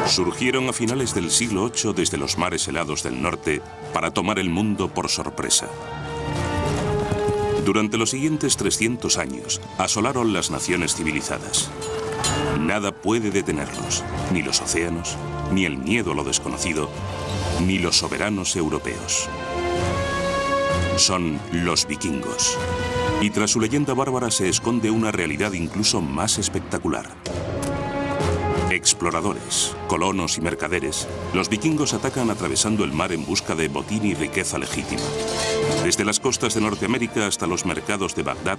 Surgieron a finales del siglo VIII desde los mares helados del norte para tomar el mundo por sorpresa. Durante los siguientes 300 años, asolaron las naciones civilizadas. Nada puede detenerlos, ni los océanos, ni el miedo a lo desconocido, ni los soberanos europeos. Son los vikingos. Y tras su leyenda bárbara se esconde una realidad incluso más espectacular. Exploradores, colonos y mercaderes, los vikingos atacan atravesando el mar en busca de botín y riqueza legítima. Desde las costas de Norteamérica hasta los mercados de Bagdad,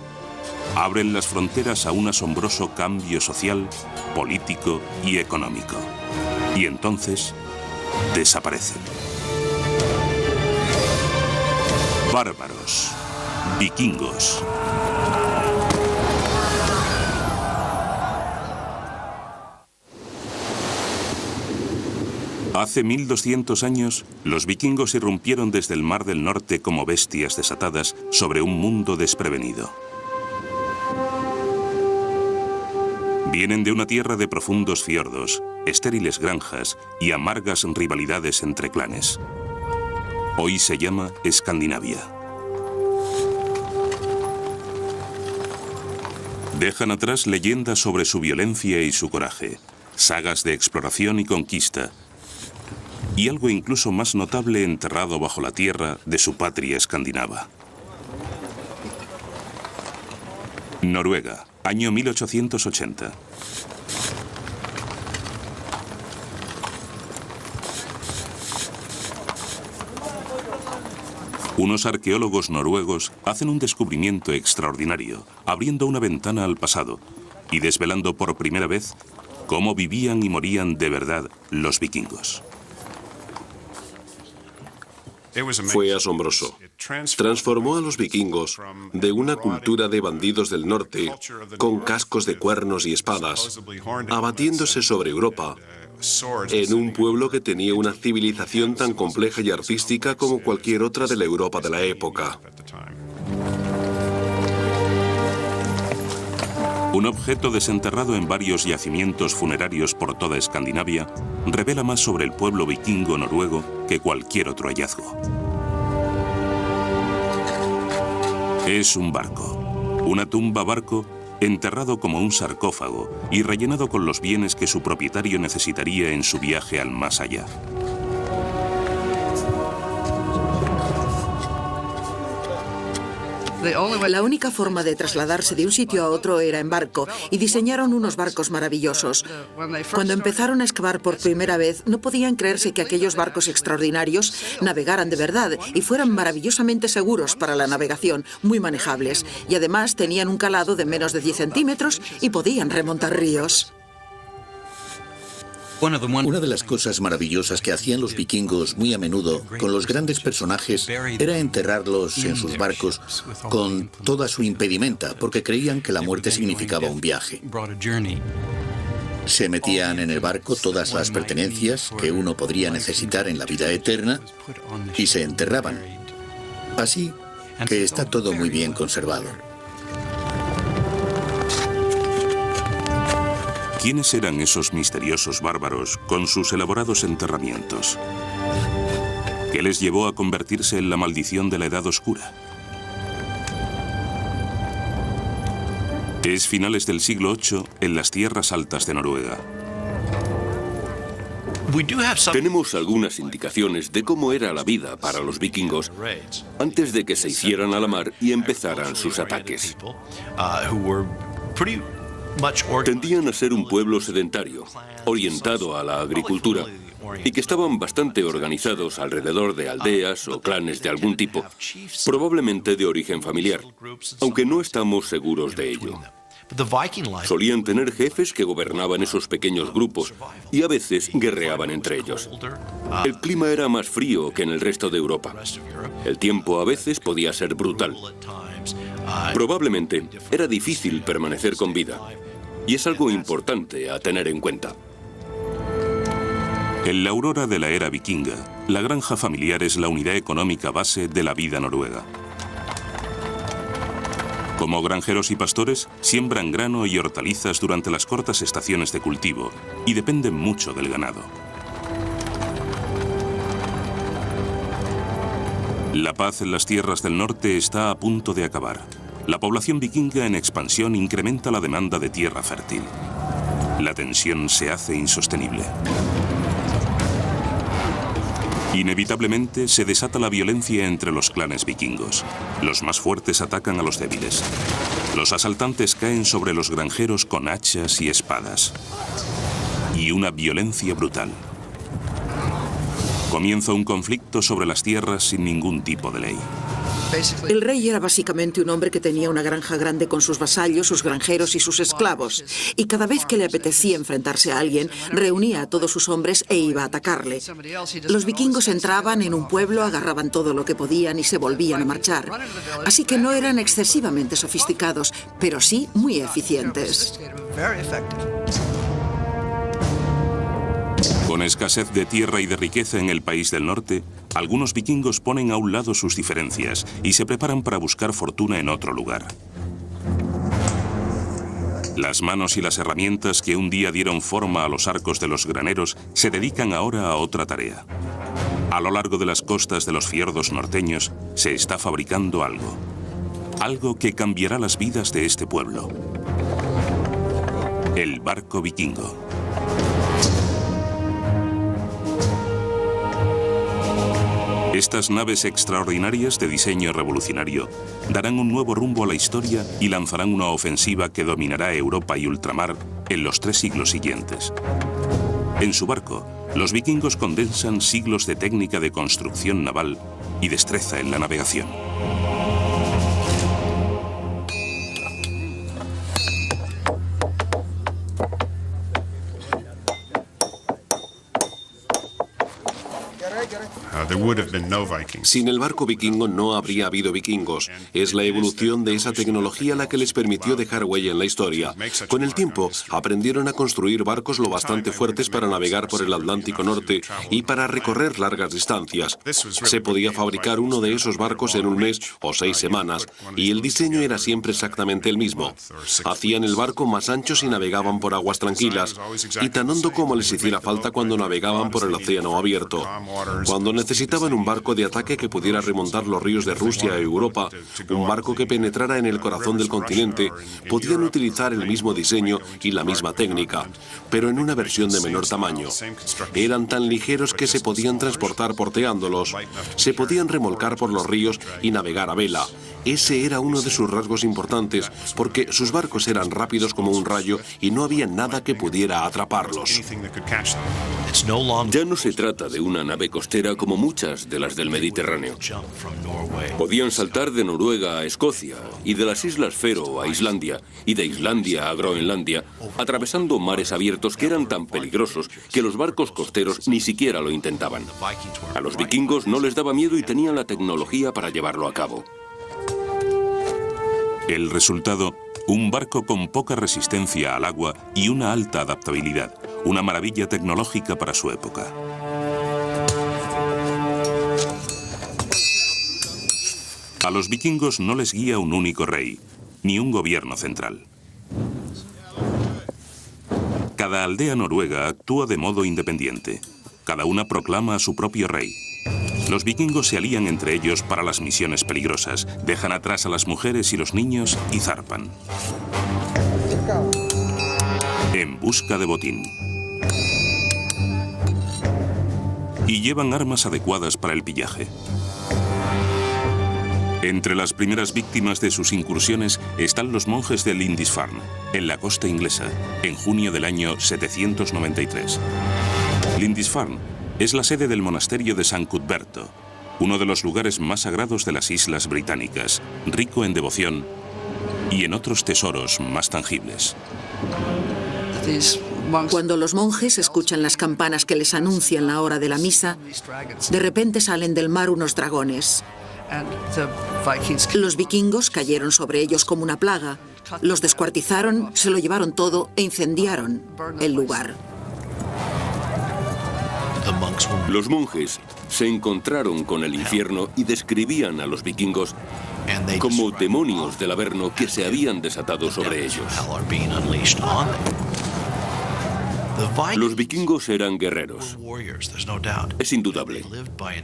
abren las fronteras a un asombroso cambio social, político y económico. Y entonces, desaparecen. Bárbaros, vikingos. Hace 1200 años, los vikingos irrumpieron desde el Mar del Norte como bestias desatadas sobre un mundo desprevenido. Vienen de una tierra de profundos fiordos, estériles granjas y amargas rivalidades entre clanes. Hoy se llama Escandinavia. Dejan atrás leyendas sobre su violencia y su coraje, sagas de exploración y conquista, y algo incluso más notable enterrado bajo la tierra de su patria escandinava. Noruega, año 1880. Unos arqueólogos noruegos hacen un descubrimiento extraordinario, abriendo una ventana al pasado y desvelando por primera vez cómo vivían y morían de verdad los vikingos. Fue asombroso. Transformó a los vikingos de una cultura de bandidos del norte con cascos de cuernos y espadas, abatiéndose sobre Europa, en un pueblo que tenía una civilización tan compleja y artística como cualquier otra de la Europa de la época. Un objeto desenterrado en varios yacimientos funerarios por toda Escandinavia revela más sobre el pueblo vikingo noruego que cualquier otro hallazgo. Es un barco, una tumba barco enterrado como un sarcófago y rellenado con los bienes que su propietario necesitaría en su viaje al más allá. La única forma de trasladarse de un sitio a otro era en barco, y diseñaron unos barcos maravillosos. Cuando empezaron a excavar por primera vez, no podían creerse que aquellos barcos extraordinarios navegaran de verdad y fueran maravillosamente seguros para la navegación, muy manejables. Y además tenían un calado de menos de 10 centímetros y podían remontar ríos. Una de las cosas maravillosas que hacían los vikingos muy a menudo con los grandes personajes era enterrarlos en sus barcos con toda su impedimenta, porque creían que la muerte significaba un viaje. Se metían en el barco todas las pertenencias que uno podría necesitar en la vida eterna y se enterraban. Así que está todo muy bien conservado. ¿Quiénes eran esos misteriosos bárbaros con sus elaborados enterramientos? ¿Qué les llevó a convertirse en la maldición de la Edad Oscura? Es finales del siglo VIII en las tierras altas de Noruega. Tenemos algunas indicaciones de cómo era la vida para los vikingos antes de que se hicieran a la mar y empezaran sus ataques. Tendían a ser un pueblo sedentario, orientado a la agricultura, y que estaban bastante organizados alrededor de aldeas o clanes de algún tipo, probablemente de origen familiar, aunque no estamos seguros de ello. Solían tener jefes que gobernaban esos pequeños grupos y a veces guerreaban entre ellos. El clima era más frío que en el resto de Europa. El tiempo a veces podía ser brutal. Probablemente era difícil permanecer con vida, y es algo importante a tener en cuenta. En la aurora de la era vikinga, la granja familiar es la unidad económica base de la vida noruega. Como granjeros y pastores, siembran grano y hortalizas durante las cortas estaciones de cultivo y dependen mucho del ganado. La paz en las tierras del norte está a punto de acabar. La población vikinga en expansión incrementa la demanda de tierra fértil. La tensión se hace insostenible. Inevitablemente se desata la violencia entre los clanes vikingos. Los más fuertes atacan a los débiles. Los asaltantes caen sobre los granjeros con hachas y espadas. Y una violencia brutal. Comienza un conflicto sobre las tierras sin ningún tipo de ley. El rey era básicamente un hombre que tenía una granja grande con sus vasallos, sus granjeros y sus esclavos. Y cada vez que le apetecía enfrentarse a alguien, reunía a todos sus hombres e iba a atacarle. Los vikingos entraban en un pueblo, agarraban todo lo que podían y se volvían a marchar. Así que no eran excesivamente sofisticados, pero sí muy eficientes. Con escasez de tierra y de riqueza en el país del norte, algunos vikingos ponen a un lado sus diferencias y se preparan para buscar fortuna en otro lugar. Las manos y las herramientas que un día dieron forma a los arcos de los graneros se dedican ahora a otra tarea. A lo largo de las costas de los fiordos norteños se está fabricando algo. Algo que cambiará las vidas de este pueblo. El barco vikingo. Estas naves extraordinarias de diseño revolucionario darán un nuevo rumbo a la historia y lanzarán una ofensiva que dominará Europa y ultramar en los 3 siglos siguientes. En su barco, los vikingos condensan siglos de técnica de construcción naval y destreza en la navegación. Sin el barco vikingo no habría habido vikingos. Es la evolución de esa tecnología la que les permitió dejar huella en la historia. Con el tiempo, aprendieron a construir barcos lo bastante fuertes para navegar por el Atlántico Norte y para recorrer largas distancias. Se podía fabricar uno de esos barcos en un mes o 6 semanas, y el diseño era siempre exactamente el mismo. Hacían el barco más ancho si navegaban por aguas tranquilas, y tan hondo como les hiciera falta cuando navegaban por el océano abierto. Cuando necesitaban un barco de ataque que pudiera remontar los ríos de Rusia a Europa, un barco que penetrara en el corazón del continente, podían utilizar el mismo diseño y la misma técnica, pero en una versión de menor tamaño. Eran tan ligeros que se podían transportar porteándolos, se podían remolcar por los ríos y navegar a vela. Ese era uno de sus rasgos importantes, porque sus barcos eran rápidos como un rayo y no había nada que pudiera atraparlos. Ya no se trata de una nave costera como muchas de las del Mediterráneo. Podían saltar de Noruega a Escocia, y de las Islas Fero a Islandia, y de Islandia a Groenlandia, atravesando mares abiertos que eran tan peligrosos que los barcos costeros ni siquiera lo intentaban. A los vikingos no les daba miedo y tenían la tecnología para llevarlo a cabo. El resultado, un barco con poca resistencia al agua y una alta adaptabilidad, una maravilla tecnológica para su época. A los vikingos no les guía un único rey, ni un gobierno central. Cada aldea noruega actúa de modo independiente. Cada una proclama a su propio rey. Los vikingos se alían entre ellos para las misiones peligrosas, dejan atrás a las mujeres y los niños y zarpan. En busca de botín. Y llevan armas adecuadas para el pillaje. Entre las primeras víctimas de sus incursiones están los monjes de Lindisfarne, en la costa inglesa, en junio del año 793. Lindisfarne es la sede del monasterio de San Cuthberto, uno de los lugares más sagrados de las islas británicas, rico en devoción y en otros tesoros más tangibles. Cuando los monjes escuchan las campanas que les anuncian la hora de la misa, de repente salen del mar unos dragones. Los vikingos cayeron sobre ellos como una plaga, los descuartizaron, se lo llevaron todo e incendiaron el lugar. Los monjes se encontraron con el infierno y describían a los vikingos como demonios del Averno que se habían desatado sobre ellos. Los vikingos eran guerreros, es indudable.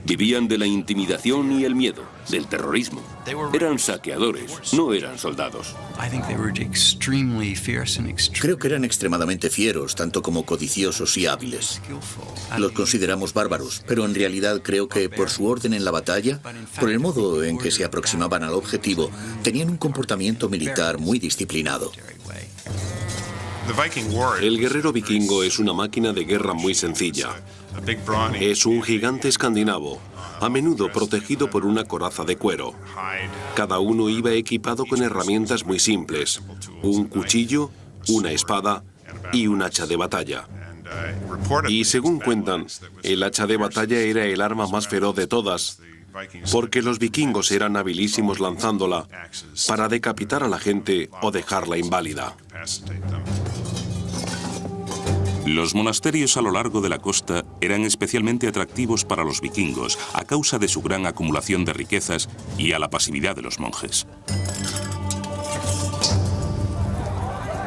Vivían de la intimidación y el miedo, del terrorismo. Eran saqueadores, no eran soldados. Creo que eran extremadamente fieros, tanto como codiciosos y hábiles. Los consideramos bárbaros, pero en realidad creo que por su orden en la batalla, por el modo en que se aproximaban al objetivo, tenían un comportamiento militar muy disciplinado. El guerrero vikingo es una máquina de guerra muy sencilla. Es un gigante escandinavo, a menudo protegido por una coraza de cuero. Cada uno iba equipado con herramientas muy simples: un cuchillo, una espada y un hacha de batalla. Y según cuentan, el hacha de batalla era el arma más feroz de todas, porque los vikingos eran habilísimos lanzándola para decapitar a la gente o dejarla inválida. Los monasterios a lo largo de la costa eran especialmente atractivos para los vikingos a causa de su gran acumulación de riquezas y a la pasividad de los monjes.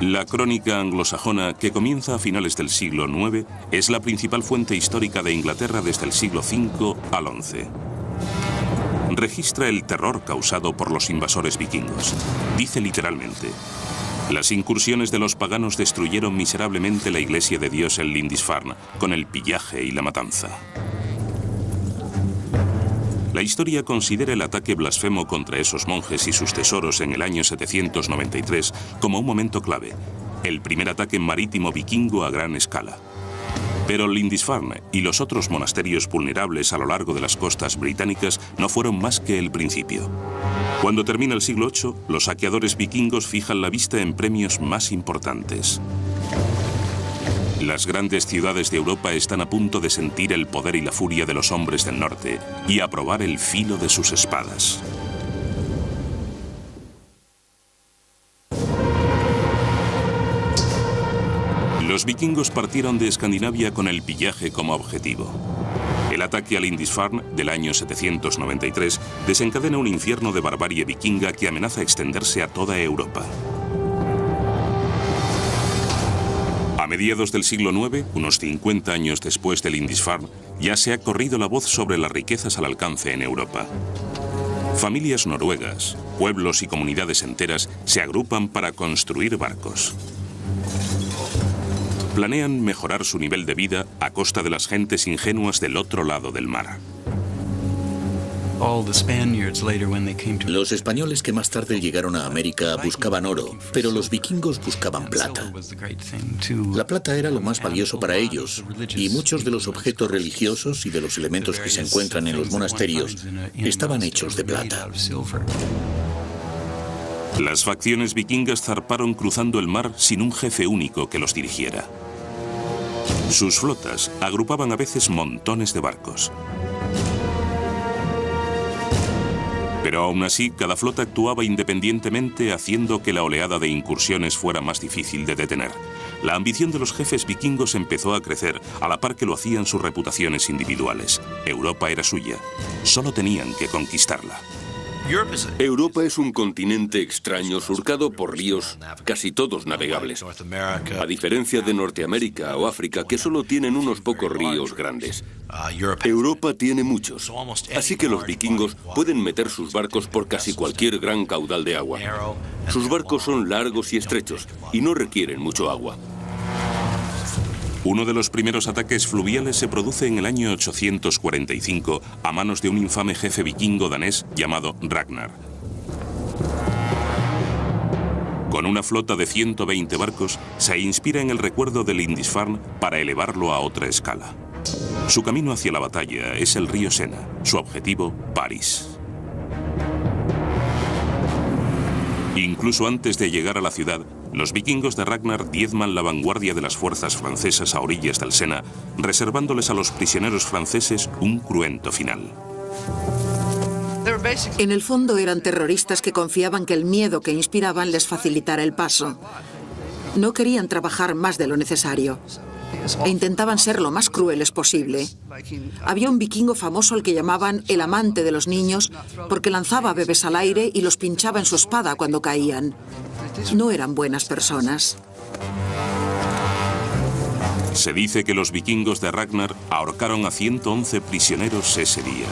La crónica anglosajona, que comienza a finales del siglo IX, es la principal fuente histórica de Inglaterra desde el siglo V al XI. Registra el terror causado por los invasores vikingos. Dice literalmente: las incursiones de los paganos destruyeron miserablemente la iglesia de Dios en Lindisfarne, con el pillaje y la matanza. La historia considera el ataque blasfemo contra esos monjes y sus tesoros en el año 793 como un momento clave, el primer ataque marítimo vikingo a gran escala. Pero Lindisfarne y los otros monasterios vulnerables a lo largo de las costas británicas no fueron más que el principio. Cuando termina el siglo VIII, los saqueadores vikingos fijan la vista en premios más importantes. Las grandes ciudades de Europa están a punto de sentir el poder y la furia de los hombres del norte y a probar el filo de sus espadas. Los vikingos partieron de Escandinavia con el pillaje como objetivo. El ataque a Lindisfarne del año 793 desencadena un infierno de barbarie vikinga que amenaza extenderse a toda Europa. A mediados del siglo IX, unos 50 años después de Lindisfarne, ya se ha corrido la voz sobre las riquezas al alcance en Europa. Familias noruegas, pueblos y comunidades enteras se agrupan para construir barcos. Planean mejorar su nivel de vida a costa de las gentes ingenuas del otro lado del mar. Los españoles que más tarde llegaron a América buscaban oro, pero los vikingos buscaban plata. La plata era lo más valioso para ellos, y muchos de los objetos religiosos y de los elementos que se encuentran en los monasterios estaban hechos de plata. Las facciones vikingas zarparon cruzando el mar sin un jefe único que los dirigiera. Sus flotas agrupaban a veces montones de barcos. Pero aún así, cada flota actuaba independientemente, haciendo que la oleada de incursiones fuera más difícil de detener. La ambición de los jefes vikingos empezó a crecer, a la par que lo hacían sus reputaciones individuales. Europa era suya. Solo tenían que conquistarla. Europa es un continente extraño surcado por ríos casi todos navegables, a diferencia de Norteamérica o África, que solo tienen unos pocos ríos grandes. Europa tiene muchos, así que los vikingos pueden meter sus barcos por casi cualquier gran caudal de agua. Sus barcos son largos y estrechos y no requieren mucho agua. Uno de los primeros ataques fluviales se produce en el año 845 a manos de un infame jefe vikingo danés llamado Ragnar. Con una flota de 120 barcos, se inspira en el recuerdo de Lindisfarne para elevarlo a otra escala. Su camino hacia la batalla es el río Sena, su objetivo, París. Incluso antes de llegar a la ciudad, los vikingos de Ragnar diezman la vanguardia de las fuerzas francesas a orillas del Sena, reservándoles a los prisioneros franceses un cruento final. En el fondo eran terroristas que confiaban que el miedo que inspiraban les facilitara el paso. No querían trabajar más de lo necesario. e intentaban ser lo más crueles posible. Había un vikingo famoso al que llamaban el amante de los niños porque lanzaba bebés al aire y los pinchaba en su espada cuando caían. No eran buenas personas. Se dice que los vikingos de Ragnar ahorcaron a 111 prisioneros ese día.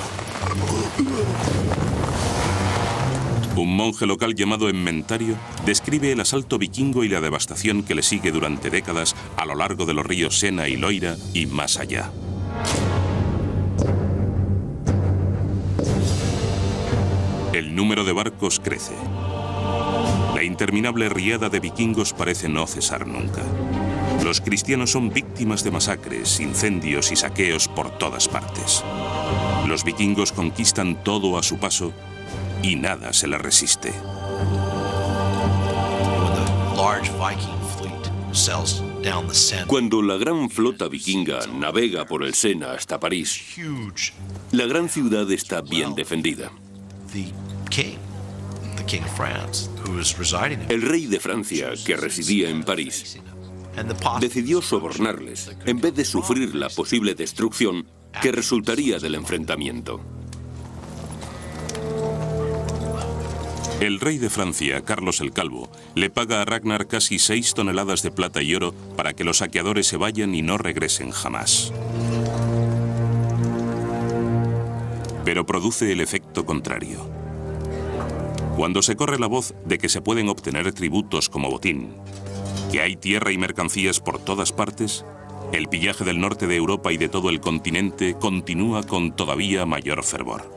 Un monje local llamado Emmentario describe el asalto vikingo y la devastación que le sigue durante décadas a lo largo de los ríos Sena y Loira y más allá. El número de barcos crece. La interminable riada de vikingos parece no cesar nunca. Los cristianos son víctimas de masacres, incendios y saqueos por todas partes. Los vikingos conquistan todo a su paso y nada se les resiste. Cuando la gran flota vikinga navega por el Sena hasta París, la gran ciudad está bien defendida. El rey de Francia, que residía en París, decidió sobornarles en vez de sufrir la posible destrucción que resultaría del enfrentamiento. El rey de Francia, Carlos el Calvo, le paga a Ragnar casi 6 toneladas de plata y oro para que los saqueadores se vayan y no regresen jamás. Pero produce el efecto contrario. Cuando se corre la voz de que se pueden obtener tributos como botín, que hay tierra y mercancías por todas partes, el pillaje del norte de Europa y de todo el continente continúa con todavía mayor fervor.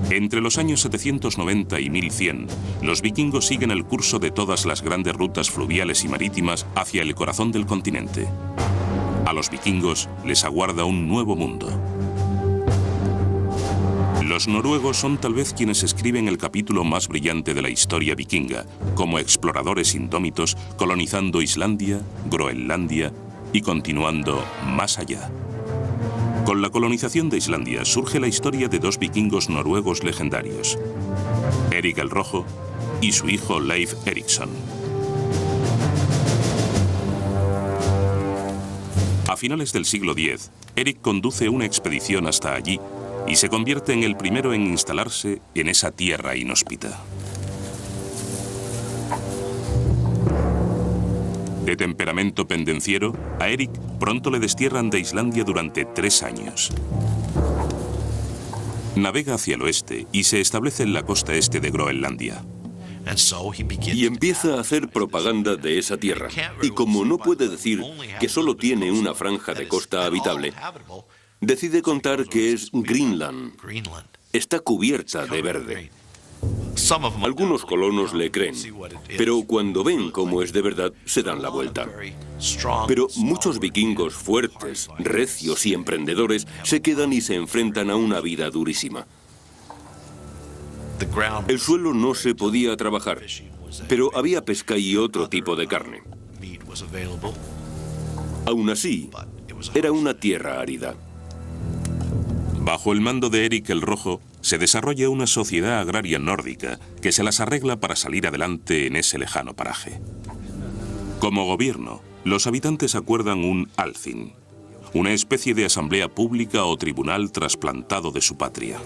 Entre los años 790 y 1100, los vikingos siguen el curso de todas las grandes rutas fluviales y marítimas hacia el corazón del continente. A los vikingos les aguarda un nuevo mundo. Los noruegos son tal vez quienes escriben el capítulo más brillante de la historia vikinga, como exploradores indómitos colonizando Islandia, Groenlandia y continuando más allá. Con la colonización de Islandia surge la historia de 2 vikingos noruegos legendarios, Erik el Rojo y su hijo Leif Erikson. A finales del siglo X, Erik conduce una expedición hasta allí y se convierte en el primero en instalarse en esa tierra inhóspita. De temperamento pendenciero, a Erik pronto le destierran de Islandia durante 3 años. Navega hacia el oeste y se establece en la costa este de Groenlandia. Y empieza a hacer propaganda de esa tierra. Y como no puede decir que solo tiene una franja de costa habitable, decide contar que es Greenland. Está cubierta de verde. Algunos colonos le creen, pero cuando ven cómo es de verdad, se dan la vuelta. Pero muchos vikingos fuertes, recios y emprendedores se quedan y se enfrentan a una vida durísima. El suelo no se podía trabajar, pero había pesca y otro tipo de carne. Aún así, era una tierra árida. Bajo el mando de Erik el Rojo, se desarrolla una sociedad agraria nórdica que se las arregla para salir adelante en ese lejano paraje. Como gobierno, los habitantes acuerdan un Althing, una especie de asamblea pública o tribunal trasplantado de su patria.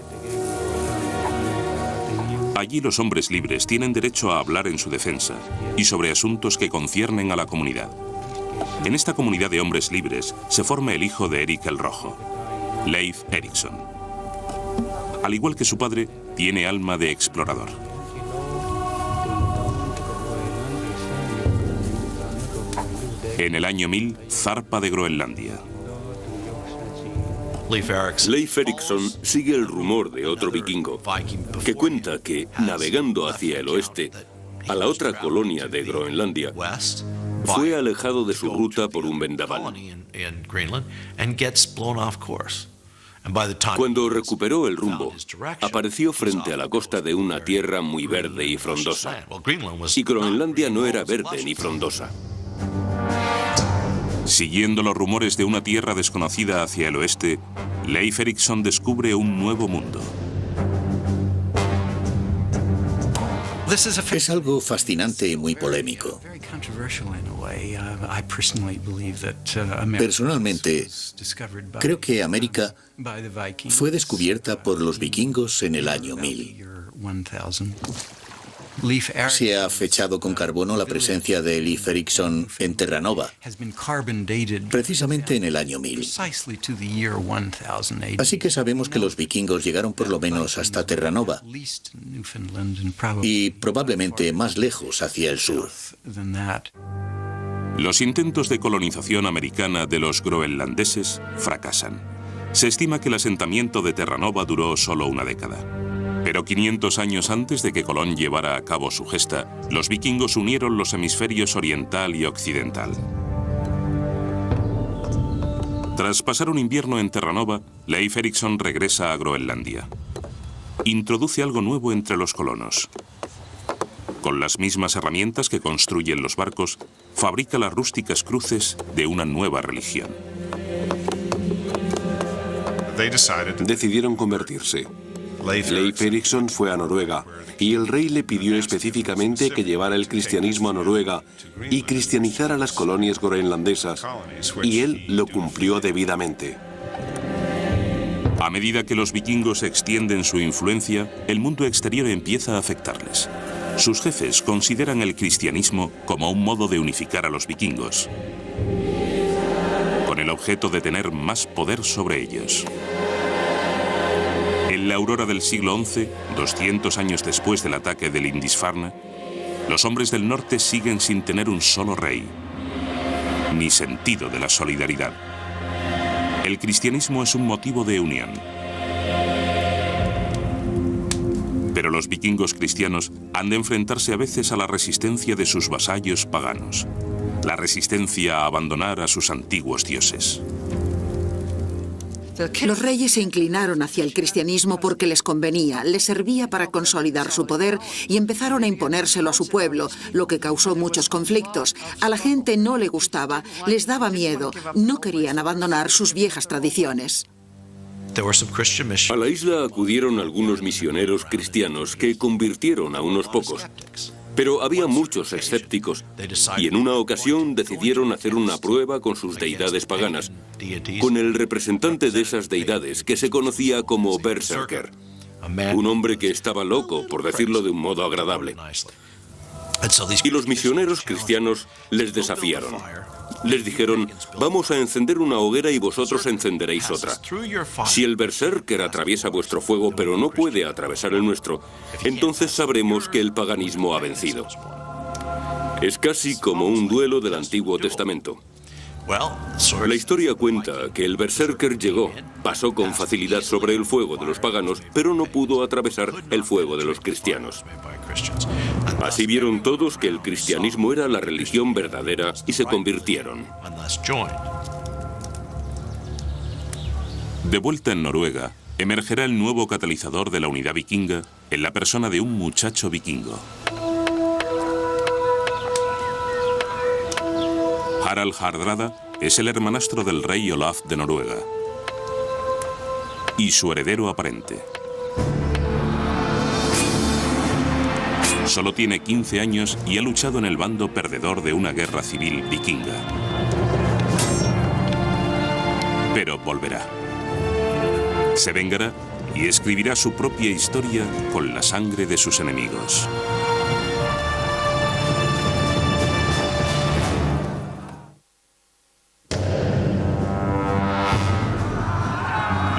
Allí los hombres libres tienen derecho a hablar en su defensa y sobre asuntos que conciernen a la comunidad. En esta comunidad de hombres libres se forma el hijo de Erik el Rojo, Leif Erikson. Al igual que su padre, tiene alma de explorador. En el año 1000, zarpa de Groenlandia. Leif Erikson sigue el rumor de otro vikingo que cuenta que, navegando hacia el oeste, a la otra colonia de Groenlandia, fue alejado de su ruta por un vendaval. Cuando recuperó el rumbo, apareció frente a la costa de una tierra muy verde y frondosa. Y Groenlandia no era verde ni frondosa. Siguiendo los rumores de una tierra desconocida hacia el oeste, Leif Erikson descubre un nuevo mundo. Es algo fascinante y muy polémico. Personalmente, creo que América fue descubierta por los vikingos en el año 1000. Se ha fechado con carbono la presencia de Leif Erikson en Terranova, precisamente en el año 1000. Así que sabemos que los vikingos llegaron por lo menos hasta Terranova y probablemente más lejos hacia el sur. Los intentos de colonización americana de los groenlandeses fracasan. Se estima que el asentamiento de Terranova duró solo una década. Pero 500 años antes de que Colón llevara a cabo su gesta, los vikingos unieron los hemisferios oriental y occidental. Tras pasar un invierno en Terranova, Leif Erikson regresa a Groenlandia. Introduce algo nuevo entre los colonos. Con las mismas herramientas que construyen los barcos, fabrica las rústicas cruces de una nueva religión. Decidieron convertirse. Leif Erikson fue a Noruega y el rey le pidió específicamente que llevara el cristianismo a Noruega y cristianizara las colonias groenlandesas, y él lo cumplió debidamente. A medida que los vikingos extienden su influencia, el mundo exterior empieza a afectarles. Sus jefes consideran el cristianismo como un modo de unificar a los vikingos, con el objeto de tener más poder sobre ellos. En la aurora del siglo XI, 200 años después del ataque de Lindisfarne, los hombres del norte siguen sin tener un solo rey, ni sentido de la solidaridad. El cristianismo es un motivo de unión. Pero los vikingos cristianos han de enfrentarse a veces a la resistencia de sus vasallos paganos, la resistencia a abandonar a sus antiguos dioses. Los reyes se inclinaron hacia el cristianismo porque les convenía, les servía para consolidar su poder y empezaron a imponérselo a su pueblo, lo que causó muchos conflictos. A la gente no le gustaba, les daba miedo, no querían abandonar sus viejas tradiciones. A la isla acudieron algunos misioneros cristianos que convirtieron a unos pocos. Pero había muchos escépticos y en una ocasión decidieron hacer una prueba con sus deidades paganas, con el representante de esas deidades que se conocía como Berserker, un hombre que estaba loco, por decirlo de un modo agradable. Y los misioneros cristianos les desafiaron. Les dijeron: vamos a encender una hoguera y vosotros encenderéis otra. Si el berserker atraviesa vuestro fuego pero no puede atravesar el nuestro, entonces sabremos que el paganismo ha vencido. Es casi como un duelo del Antiguo Testamento. La historia cuenta que el berserker llegó, pasó con facilidad sobre el fuego de los paganos, pero no pudo atravesar el fuego de los cristianos. Así vieron todos que el cristianismo era la religión verdadera y se convirtieron. De vuelta en Noruega, emergerá el nuevo catalizador de la unidad vikinga en la persona de un muchacho vikingo. Harald Hardrada es el hermanastro del rey Olaf de Noruega y su heredero aparente. Solo tiene 15 años y ha luchado en el bando perdedor de una guerra civil vikinga. Pero volverá. Se vengará y escribirá su propia historia con la sangre de sus enemigos.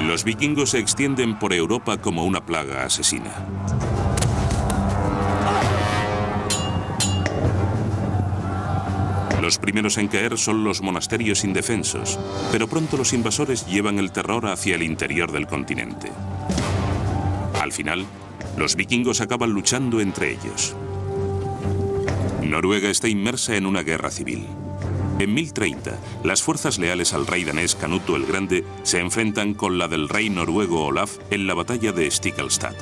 Los vikingos se extienden por Europa como una plaga asesina. Los primeros en caer son los monasterios indefensos, pero pronto los invasores llevan el terror hacia el interior del continente. Al final, los vikingos acaban luchando entre ellos. Noruega está inmersa en una guerra civil. En 1030, las fuerzas leales al rey danés Canuto el Grande se enfrentan con la del rey noruego Olaf en la batalla de Stiklestad.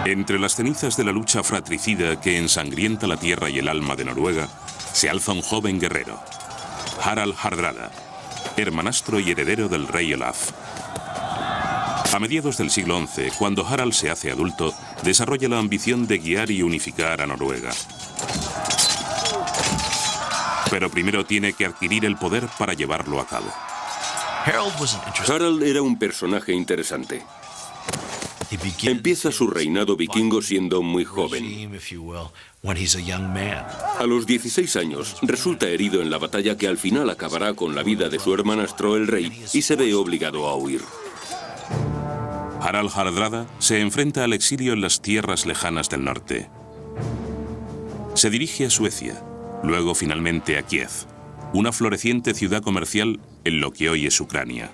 Entre las cenizas de la lucha fratricida que ensangrienta la tierra y el alma de Noruega, se alza un joven guerrero, Harald Hardrada, hermanastro y heredero del rey Olaf. A mediados del siglo XI, cuando Harald se hace adulto, desarrolla la ambición de guiar y unificar a Noruega. Pero primero tiene que adquirir el poder para llevarlo a cabo. Harald era un personaje interesante. Empieza su reinado vikingo siendo muy joven. A los 16 años resulta herido en la batalla que al final acabará con la vida de su hermanastro el rey y se ve obligado a huir. Harald Hardrada se enfrenta al exilio en las tierras lejanas del norte. Se dirige a Suecia, luego finalmente a Kiev, una floreciente ciudad comercial en lo que hoy es Ucrania.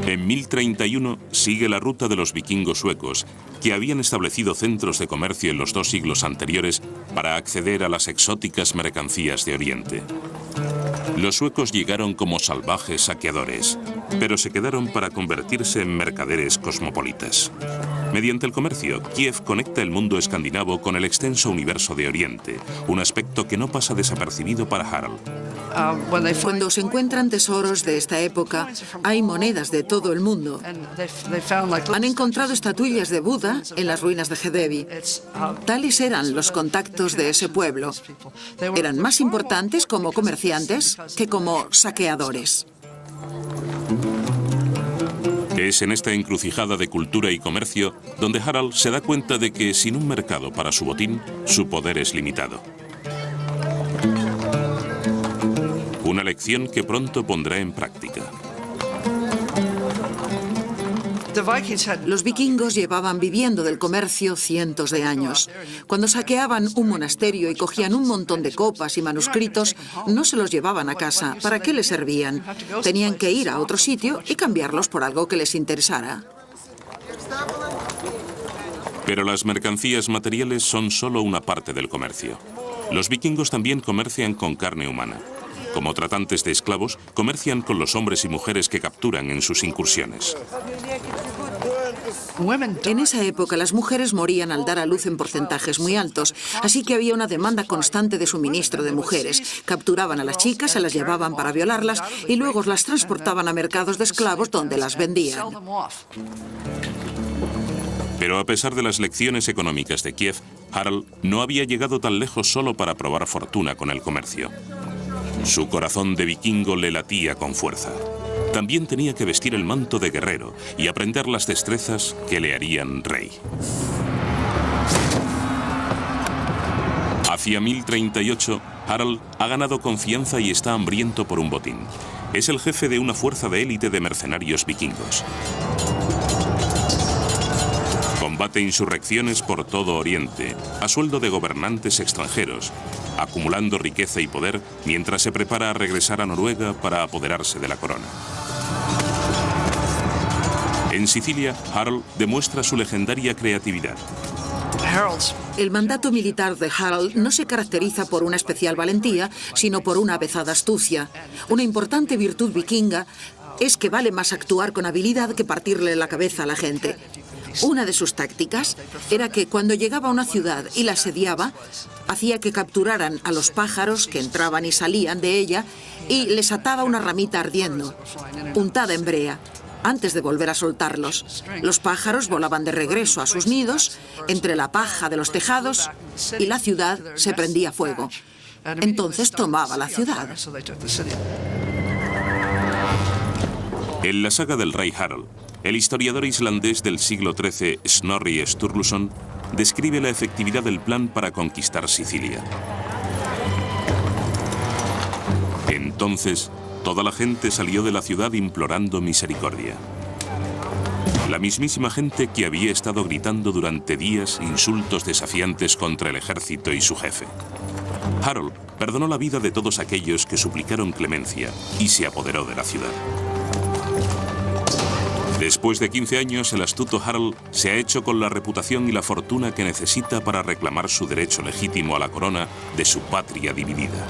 En 1031 sigue la ruta de los vikingos suecos, que habían establecido centros de comercio en los 2 siglos anteriores para acceder a las exóticas mercancías de Oriente. Los suecos llegaron como salvajes saqueadores, pero se quedaron para convertirse en mercaderes cosmopolitas. Mediante el comercio, Kiev conecta el mundo escandinavo con el extenso universo de Oriente, un aspecto que no pasa desapercibido para Harald. Cuando se encuentran tesoros de esta época, hay monedas de todo el mundo. Han encontrado estatuillas de Buda en las ruinas de Hedevi. Tales eran los contactos de ese pueblo. Eran más importantes como comerciantes que como saqueadores. Es en esta encrucijada de cultura y comercio donde Harald se da cuenta de que sin un mercado para su botín, su poder es limitado. Una lección que pronto pondrá en práctica. Los vikingos llevaban viviendo del comercio cientos de años. Cuando saqueaban un monasterio y cogían un montón de copas y manuscritos, no se los llevaban a casa. ¿Para qué les servían? Tenían que ir a otro sitio y cambiarlos por algo que les interesara. Pero las mercancías materiales son solo una parte del comercio. Los vikingos también comercian con carne humana. Como tratantes de esclavos, comercian con los hombres y mujeres que capturan en sus incursiones. En esa época las mujeres morían al dar a luz en porcentajes muy altos, así que había una demanda constante de suministro de mujeres. Capturaban a las chicas, se las llevaban para violarlas y luego las transportaban a mercados de esclavos donde las vendían. Pero a pesar de las lecciones económicas de Kiev, Harald no había llegado tan lejos solo para probar fortuna con el comercio. Su corazón de vikingo le latía con fuerza. También tenía que vestir el manto de guerrero y aprender las destrezas que le harían rey. Hacia 1038, Harald ha ganado confianza y está hambriento por un botín. Es el jefe de una fuerza de élite de mercenarios vikingos. Combate insurrecciones por todo Oriente, a sueldo de gobernantes extranjeros, acumulando riqueza y poder mientras se prepara a regresar a Noruega para apoderarse de la corona. En Sicilia, Harald demuestra su legendaria creatividad. El mandato militar de Harald no se caracteriza por una especial valentía, sino por una avezada astucia. Una importante virtud vikinga es que vale más actuar con habilidad que partirle la cabeza a la gente. Una de sus tácticas era que cuando llegaba a una ciudad y la asediaba, hacía que capturaran a los pájaros que entraban y salían de ella y les ataba una ramita ardiendo, untada en brea, antes de volver a soltarlos. Los pájaros volaban de regreso a sus nidos, entre la paja de los tejados, y la ciudad se prendía fuego. Entonces tomaba la ciudad. En la saga del rey Harald, el historiador islandés del siglo XIII, Snorri Sturluson, describe la efectividad del plan para conquistar Sicilia. Entonces, toda la gente salió de la ciudad implorando misericordia. La mismísima gente que había estado gritando durante días insultos desafiantes contra el ejército y su jefe. Harald perdonó la vida de todos aquellos que suplicaron clemencia y se apoderó de la ciudad. Después de 15 años, el astuto Harald se ha hecho con la reputación y la fortuna que necesita para reclamar su derecho legítimo a la corona de su patria dividida.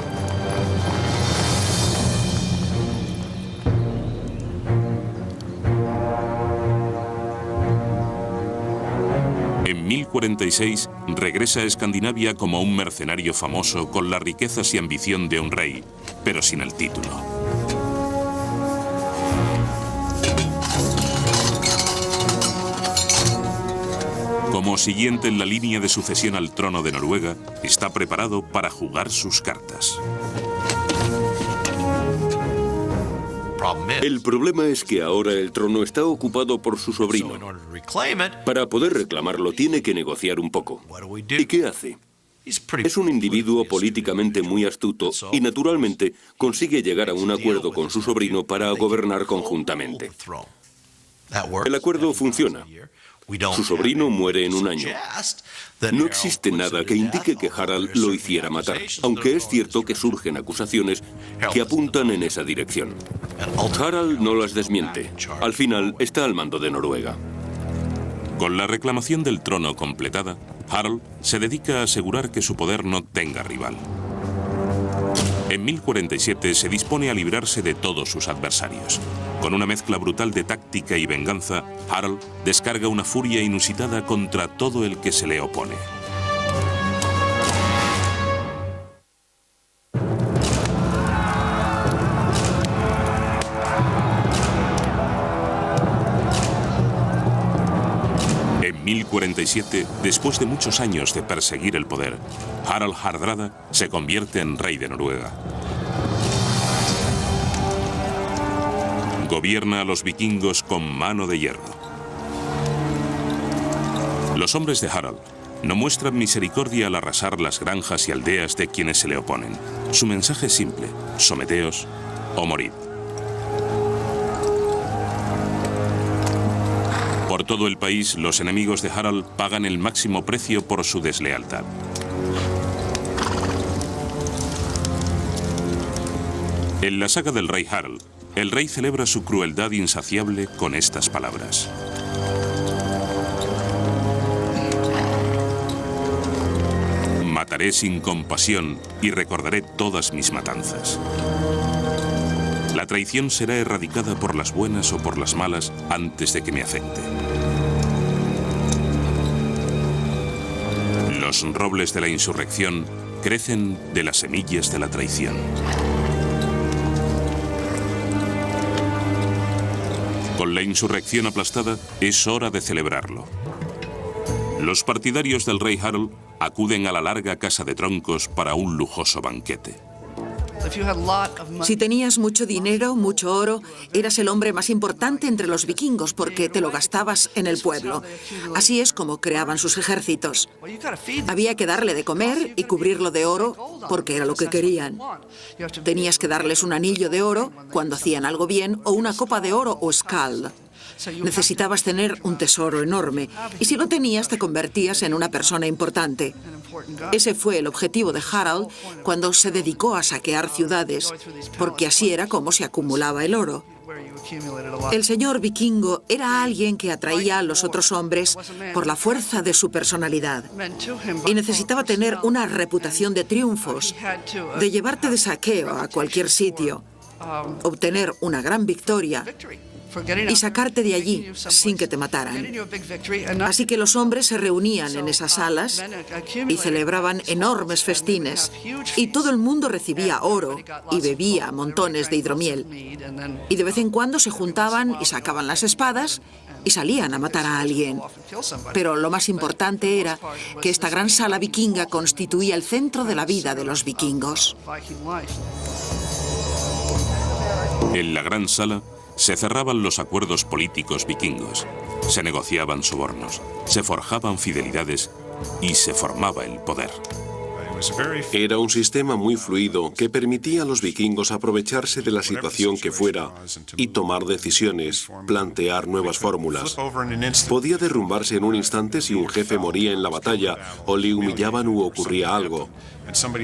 En 1046 regresa a Escandinavia como un mercenario famoso con las riquezas y ambición de un rey, pero sin el título. Como siguiente en la línea de sucesión al trono de Noruega, está preparado para jugar sus cartas. El problema es que ahora el trono está ocupado por su sobrino. Para poder reclamarlo tiene que negociar un poco. ¿Y qué hace? Es un individuo políticamente muy astuto y naturalmente consigue llegar a un acuerdo con su sobrino para gobernar conjuntamente. El acuerdo funciona. Su sobrino muere en un año. No existe nada que indique que Harald lo hiciera matar, aunque es cierto que surgen acusaciones que apuntan en esa dirección. Harald no las desmiente. Al final está al mando de Noruega. Con la reclamación del trono completada, Harald se dedica a asegurar que su poder no tenga rival. En 1047 se dispone a librarse de todos sus adversarios. Con una mezcla brutal de táctica y venganza, Harald descarga una furia inusitada contra todo el que se le opone. En 1047, después de muchos años de perseguir el poder, Harald Hardrada se convierte en rey de Noruega. Gobierna a los vikingos con mano de hierro. Los hombres de Harald no muestran misericordia al arrasar las granjas y aldeas de quienes se le oponen. Su mensaje es simple: someteos o morid. Por todo el país, los enemigos de Harald pagan el máximo precio por su deslealtad. En la saga del rey Harald, el rey celebra su crueldad insaciable con estas palabras: mataré sin compasión y recordaré todas mis matanzas. La traición será erradicada por las buenas o por las malas antes de que me afecte. Los robles de la insurrección crecen de las semillas de la traición. Con la insurrección aplastada, es hora de celebrarlo. Los partidarios del rey Harald acuden a la larga casa de troncos para un lujoso banquete. Si tenías mucho dinero, mucho oro, eras el hombre más importante entre los vikingos porque te lo gastabas en el pueblo. Así es como creaban sus ejércitos. Había que darle de comer y cubrirlo de oro porque era lo que querían. Tenías que darles un anillo de oro cuando hacían algo bien o una copa de oro o skald. Necesitabas tener un tesoro enorme y si lo tenías te convertías en una persona importante. Ese fue el objetivo de Harald cuando se dedicó a saquear ciudades, porque así era como se acumulaba el oro. El señor vikingo era alguien que atraía a los otros hombres por la fuerza de su personalidad y necesitaba tener una reputación de triunfos, de llevarte de saqueo a cualquier sitio, obtener una gran victoria y sacarte de allí sin que te mataran. Así que los hombres se reunían en esas salas y celebraban enormes festines y todo el mundo recibía oro y bebía montones de hidromiel. Y de vez en cuando se juntaban y sacaban las espadas y salían a matar a alguien. Pero lo más importante era que esta gran sala vikinga constituía el centro de la vida de los vikingos. En la gran sala se cerraban los acuerdos políticos vikingos, se negociaban sobornos, se forjaban fidelidades y se formaba el poder. Era un sistema muy fluido que permitía a los vikingos aprovecharse de la situación que fuera y tomar decisiones, plantear nuevas fórmulas. Podía derrumbarse en un instante si un jefe moría en la batalla o le humillaban u ocurría algo.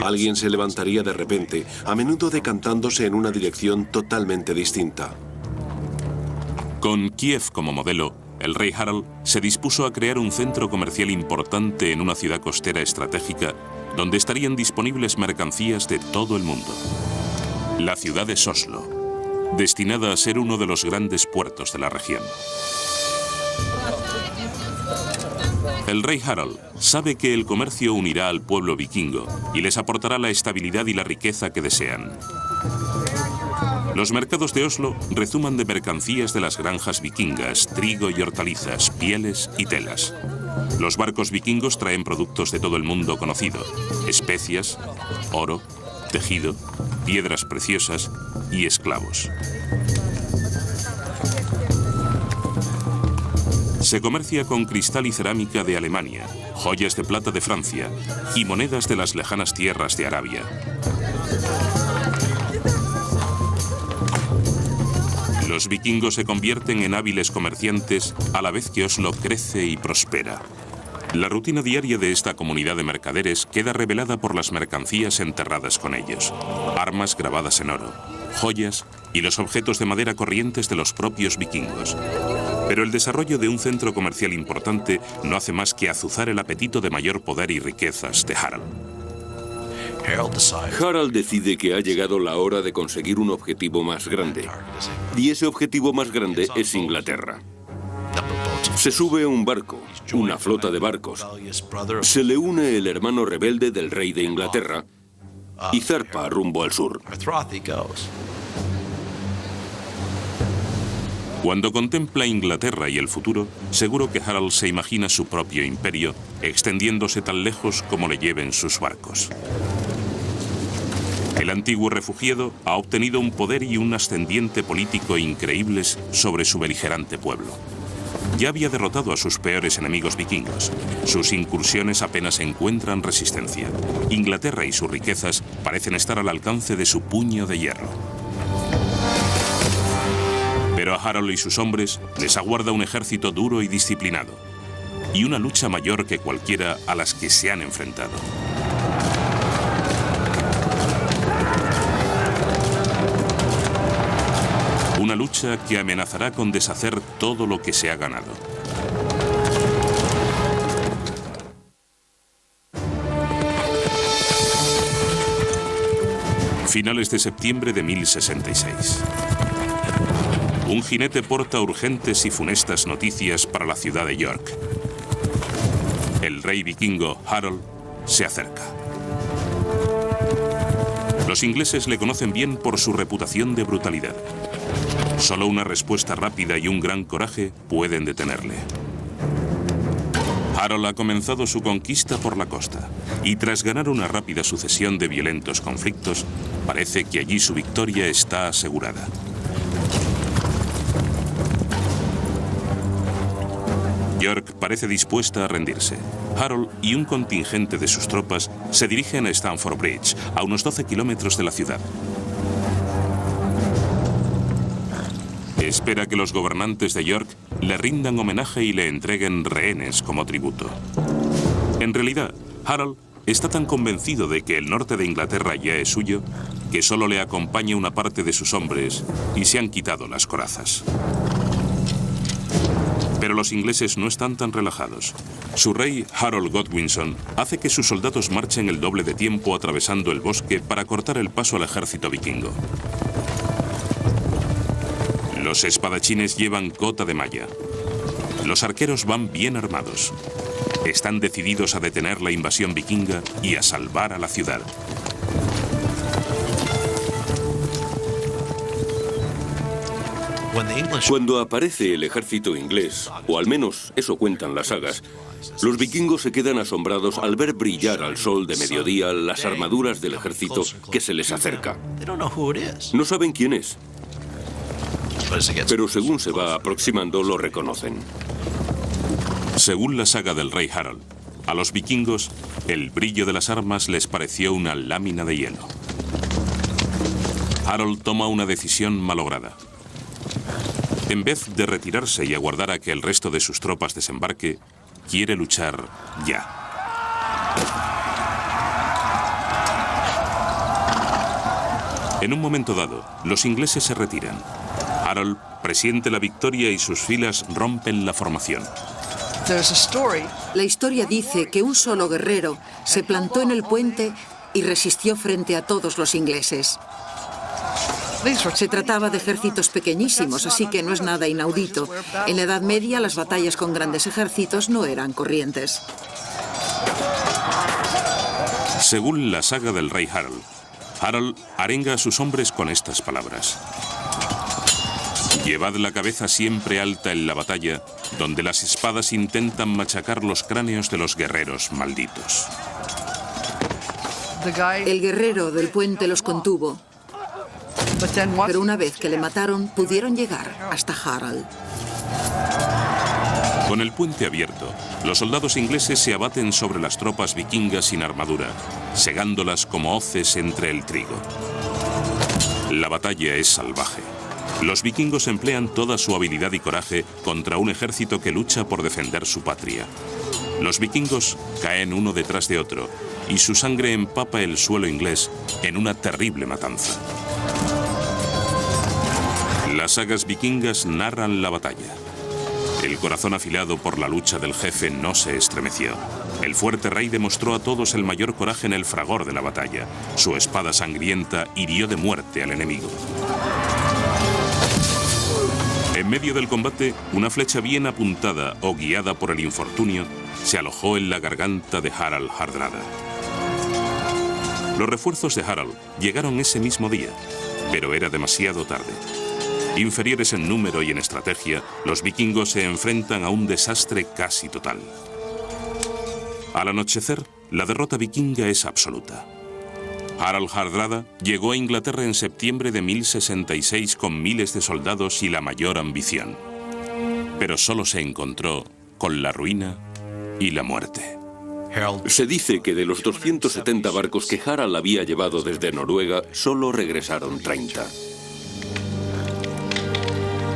Alguien se levantaría de repente, a menudo decantándose en una dirección totalmente distinta. Con Kiev como modelo, el rey Harald se dispuso a crear un centro comercial importante en una ciudad costera estratégica donde estarían disponibles mercancías de todo el mundo. La ciudad es Oslo, destinada a ser uno de los grandes puertos de la región. El rey Harald sabe que el comercio unirá al pueblo vikingo y les aportará la estabilidad y la riqueza que desean. Los mercados de Oslo rezuman de mercancías de las granjas vikingas, trigo y hortalizas, pieles y telas. Los barcos vikingos traen productos de todo el mundo conocido: especias, oro, tejido, piedras preciosas y esclavos. Se comercia con cristal y cerámica de Alemania, joyas de plata de Francia y monedas de las lejanas tierras de Arabia. Los vikingos se convierten en hábiles comerciantes a la vez que Oslo crece y prospera. La rutina diaria de esta comunidad de mercaderes queda revelada por las mercancías enterradas con ellos: armas grabadas en oro, joyas y los objetos de madera corrientes de los propios vikingos. Pero el desarrollo de un centro comercial importante no hace más que azuzar el apetito de mayor poder y riquezas de Harald. Harald decide que ha llegado la hora de conseguir un objetivo más grande. Y ese objetivo más grande es Inglaterra. Se sube a un barco, una flota de barcos. Se le une el hermano rebelde del rey de Inglaterra y zarpa rumbo al sur. Cuando contempla Inglaterra y el futuro, seguro que Harald se imagina su propio imperio extendiéndose tan lejos como le lleven sus barcos. El antiguo refugiado ha obtenido un poder y un ascendiente político increíbles sobre su beligerante pueblo. Ya había derrotado a sus peores enemigos vikingos. Sus incursiones apenas encuentran resistencia. Inglaterra y sus riquezas parecen estar al alcance de su puño de hierro. Pero a Harald y sus hombres les aguarda un ejército duro y disciplinado, y una lucha mayor que cualquiera a las que se han enfrentado. Una lucha que amenazará con deshacer todo lo que se ha ganado. Finales de septiembre de 1066. Un jinete porta urgentes y funestas noticias para la ciudad de York. El rey vikingo Harald se acerca. Los ingleses le conocen bien por su reputación de brutalidad. Solo una respuesta rápida y un gran coraje pueden detenerle. Harald ha comenzado su conquista por la costa, y tras ganar una rápida sucesión de violentos conflictos, parece que allí su victoria está asegurada. York parece dispuesta a rendirse. Harald y un contingente de sus tropas se dirigen a Stamford Bridge, a unos 12 kilómetros de la ciudad. Espera que los gobernantes de York le rindan homenaje y le entreguen rehenes como tributo. En realidad, Harald está tan convencido de que el norte de Inglaterra ya es suyo, que solo le acompaña una parte de sus hombres y se han quitado las corazas. Pero los ingleses no están tan relajados. Su rey, Harold Godwinson, hace que sus soldados marchen el doble de tiempo atravesando el bosque para cortar el paso al ejército vikingo. Los espadachines llevan cota de malla. Los arqueros van bien armados. Están decididos a detener la invasión vikinga y a salvar a la ciudad. Cuando aparece el ejército inglés, o al menos eso cuentan las sagas, los vikingos se quedan asombrados al ver brillar al sol de mediodía las armaduras del ejército que se les acerca. No saben quién es, pero según se va aproximando lo reconocen. Según la saga del rey Harald, a los vikingos el brillo de las armas les pareció una lámina de hielo. Harald toma una decisión malograda. En vez de retirarse y aguardar a que el resto de sus tropas desembarque, quiere luchar ya. En un momento dado, los ingleses se retiran. Harald presiente la victoria y sus filas rompen la formación. La historia dice que un solo guerrero se plantó en el puente y resistió frente a todos los ingleses. Se trataba de ejércitos pequeñísimos, así que no es nada inaudito. En la Edad Media, las batallas con grandes ejércitos no eran corrientes. Según la saga del rey Harald, Harald arenga a sus hombres con estas palabras. Llevad la cabeza siempre alta en la batalla, donde las espadas intentan machacar los cráneos de los guerreros malditos. El guerrero del puente los contuvo, pero una vez que le mataron, pudieron llegar hasta Harald. Con el puente abierto, los soldados ingleses se abaten sobre las tropas vikingas sin armadura, segándolas como hoces entre el trigo. La batalla es salvaje. Los vikingos emplean toda su habilidad y coraje contra un ejército que lucha por defender su patria. Los vikingos caen uno detrás de otro y su sangre empapa el suelo inglés en una terrible matanza. Las sagas vikingas narran la batalla. El corazón afilado por la lucha del jefe no se estremeció. El fuerte rey demostró a todos el mayor coraje en el fragor de la batalla. Su espada sangrienta hirió de muerte al enemigo. En medio del combate, una flecha bien apuntada o guiada por el infortunio se alojó en la garganta de Harald Hardrada. Los refuerzos de Harald llegaron ese mismo día, pero era demasiado tarde. Inferiores en número y en estrategia, los vikingos se enfrentan a un desastre casi total. Al anochecer, la derrota vikinga es absoluta. Harald Hardrada llegó a Inglaterra en septiembre de 1066 con miles de soldados y la mayor ambición. Pero solo se encontró con la ruina y la muerte. Se dice que de los 270 barcos que Harald había llevado desde Noruega, solo regresaron 30.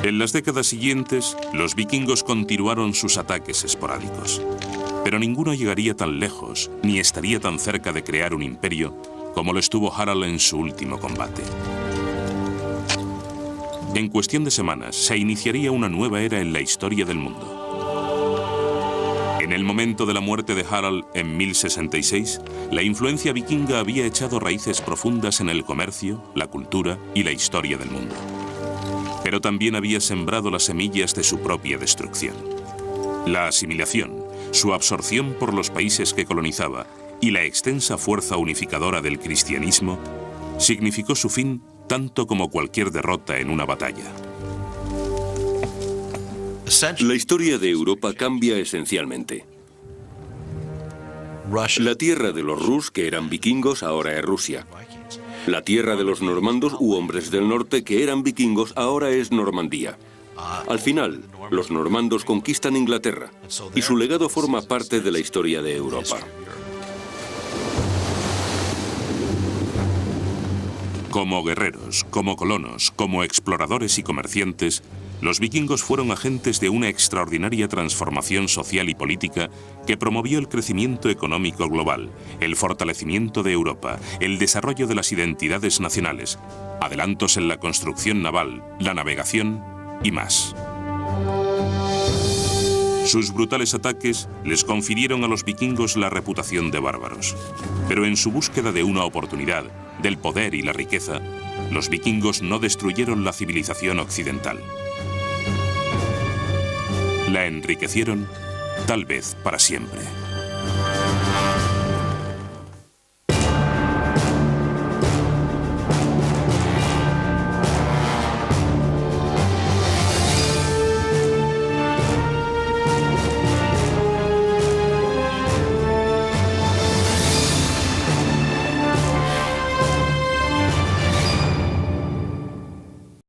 En las décadas siguientes, los vikingos continuaron sus ataques esporádicos. Pero ninguno llegaría tan lejos, ni estaría tan cerca de crear un imperio como lo estuvo Harald en su último combate. En cuestión de semanas, se iniciaría una nueva era en la historia del mundo. En el momento de la muerte de Harald en 1066, la influencia vikinga había echado raíces profundas en el comercio, la cultura y la historia del mundo. Pero también había sembrado las semillas de su propia destrucción. La asimilación, su absorción por los países que colonizaba y la extensa fuerza unificadora del cristianismo significó su fin tanto como cualquier derrota en una batalla. La historia de Europa cambia esencialmente. La tierra de los Rus, que eran vikingos, ahora es Rusia. La tierra de los normandos u hombres del norte, que eran vikingos, ahora es Normandía. Al final, los normandos conquistan Inglaterra y su legado forma parte de la historia de Europa. Como guerreros, como colonos, como exploradores y comerciantes, los vikingos fueron agentes de una extraordinaria transformación social y política que promovió el crecimiento económico global, el fortalecimiento de Europa, el desarrollo de las identidades nacionales, adelantos en la construcción naval, la navegación y más. Sus brutales ataques les confirieron a los vikingos la reputación de bárbaros. Pero en su búsqueda de una oportunidad, del poder y la riqueza, los vikingos no destruyeron la civilización occidental. La enriquecieron, tal vez para siempre.